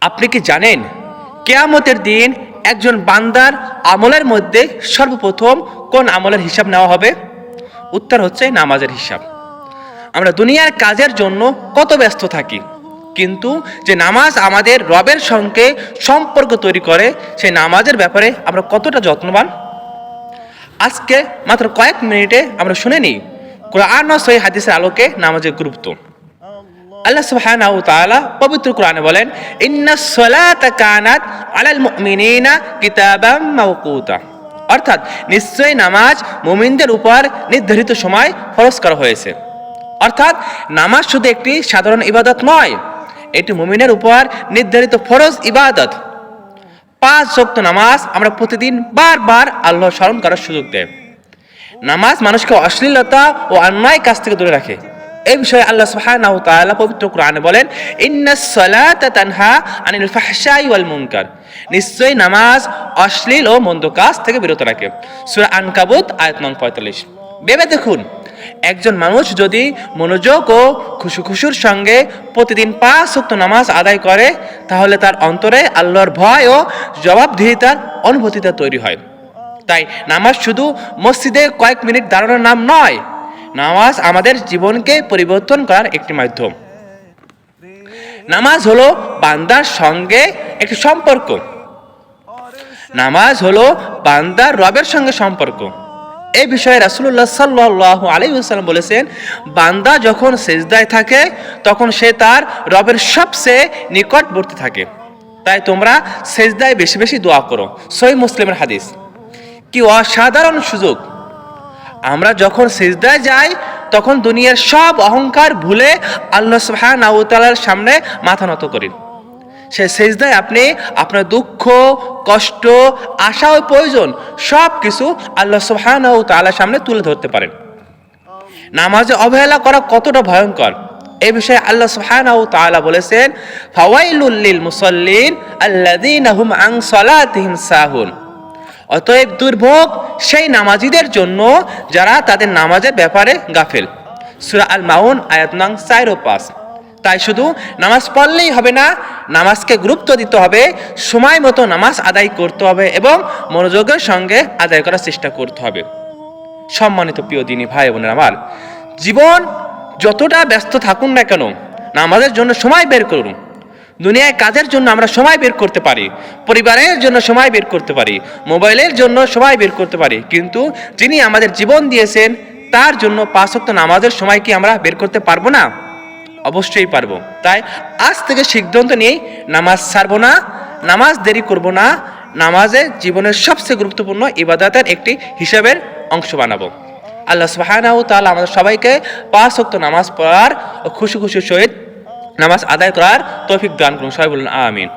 আপনি কি জানেন কিয়ামতের দিন একজন বান্দার আমলের মধ্যে সর্বপ্রথম কোন আমলের হিসাব নেওয়া হবে? উত্তর হচ্ছে নামাজের হিসাব। আমরা দুনিয়ার কাজের জন্য কত ব্যস্ত থাকি, কিন্তু যে নামাজ আমাদের রবের সঙ্গে সম্পর্ক তৈরি করে সেই নামাজের ব্যাপারে আমরা কতটা যত্নবান। আজকে মাত্র কয়েক মিনিটে আমরা শুনে নিই কোরআন ও সহিহ হাদিসের আলোকে নামাজের গুরুত্ব। আল্লাহ সুবহানাহু ওয়া তাআলা পবিত্র কোরআনে বলেন, ইন্নাস সালাতা কানাত আলাল মুমিনিনা কিতাবাম মাওকুতা। অর্থাৎ নিশ্চয়ই নামাজ মুমিনদের উপর নির্ধারিত সময় ফরজ করা হয়েছে। অর্থাৎ নামাজ শুধু একটি সাধারণ ইবাদত নয়, এটি মুমিনের উপর নির্ধারিত ফরজ ইবাদত। 5 ওয়াক্ত নামাজ আমরা প্রতিদিন বারবার আল্লাহর স্মরণ করার সুযোগ দেয়। নামাজ মানুষকে অশ্লীলতা ও অন্যায় কাজ থেকে দূরে রাখে। এই বিষয়ে আল্লাহ সুবহানাহু ওয়া তাআলা পবিত্র কোরআনে বলেন, ইন্নাস সালাতা তানহা আনিল ফাহশাই ওয়াল মুনকার। নিশ্চয়ই নামাজ অশ্লীল ও মন্দ কাজ থেকে বিরত রাখে। সূরা আনকাবুত আয়াত নং 45। ভেবে দেখুন, একজন মানুষ যদি মনোযোগ ও খুশুর সঙ্গে প্রতিদিন 5 ওয়াক্ত নামাজ আদায় করে, তাহলে তার অন্তরে আল্লাহর ভয় ও জবাবদিহিতার অনুভূতিটা তৈরি হয়। তাই নামাজ শুধু মসজিদে কয়েক মিনিট দাঁড়ানোর নাম নয়, নামাজ আমাদের জীবনকে পরিবর্তন করার একটি মাধ্যম। নামাজ হলো বান্দার সঙ্গে একটি সম্পর্ক। নামাজ হলো বান্দার রবের সঙ্গে সম্পর্ক। এই বিষয়ে রাসূলুল্লাহ সাল্লাল্লাহু আলাইহি ওয়াসাল্লাম বলেছেন, বান্দা যখন সিজদায় থাকে তখন সে তার রবের সবচেয়ে নিকটবর্তী থাকে। তাই তোমরা সিজদায় বেশি বেশি দোয়া করো। সহিহ মুসলিমের হাদিস। কি অসাধারণ সুযোগ! আমরা যখন সিজদায় যাই তখন দুনিয়ার সব অহংকার ভুলে আল্লাহ সুবহানাহু ওয়া তাআলার সামনে মাথা নত করি। সেই সিজদায় আপনি আপনার দুঃখ, কষ্ট, আশা ও প্রয়োজন সব কিছু আল্লাহ সুবহানাহু ওয়া তাআলার সামনে তুলে ধরতে পারেন। নামাজে অবহেলা করা কতটা ভয়ঙ্কর, এই বিষয়ে আল্লাহ সুবহানাহু ওয়া তাআলা বলেছেন, ফাওয়াইলুল লিল মুসাল্লিন আল্লাযীনা হুম আন সালাতিহিম সাহুন। অতএব দুর্ভোগ সেই নামাজীদের জন্য যারা তাদের নামাজের ব্যাপারে গাফেল। সূরা আল মাউন আয়াত নং 4 ও 5। তাই শুধু নামাজ পড়লেই হবে না, নামাজকে গুরুত্ব দিতে হবে, সময় মতো নামাজ আদায় করতে হবে এবং মনোযোগের সঙ্গে আদায় করার চেষ্টা করতে হবে। সম্মানিত প্রিয় দিনী ভাই বোনেরা আমার, জীবন যতটা ব্যস্ত থাকুন না কেন, নামাজের জন্য সময় বের করুন। দুনিয়ায় কাজের জন্য আমরা সময় বের করতে পারি, পরিবারের জন্য সময় বের করতে পারি, মোবাইলের জন্য সময় বের করতে পারি, কিন্তু যিনি আমাদের জীবন দিয়েছেন তার জন্য 5 ওয়াক্ত নামাজের সময় কি আমরা বের করতে পারবো না? অবশ্যই পারবো। তাই আজ থেকে সিদ্ধান্ত নিয়ে নামাজ ছাড়বো না, নামাজ দেরি করব না, নামাজে জীবনের সবচেয়ে গুরুত্বপূর্ণ ইবাদতের একটি হিসাবের অংশ বানাবো। আল্লাহ সুবহানাহু ওয়া তাআলা আমাদের সবাইকে 5 ওয়াক্ত নামাজ পড়ার ও খুশি সহিত নামাজ আদায় করার তৌফিক দান করুন। সবাই বলুন আমিন।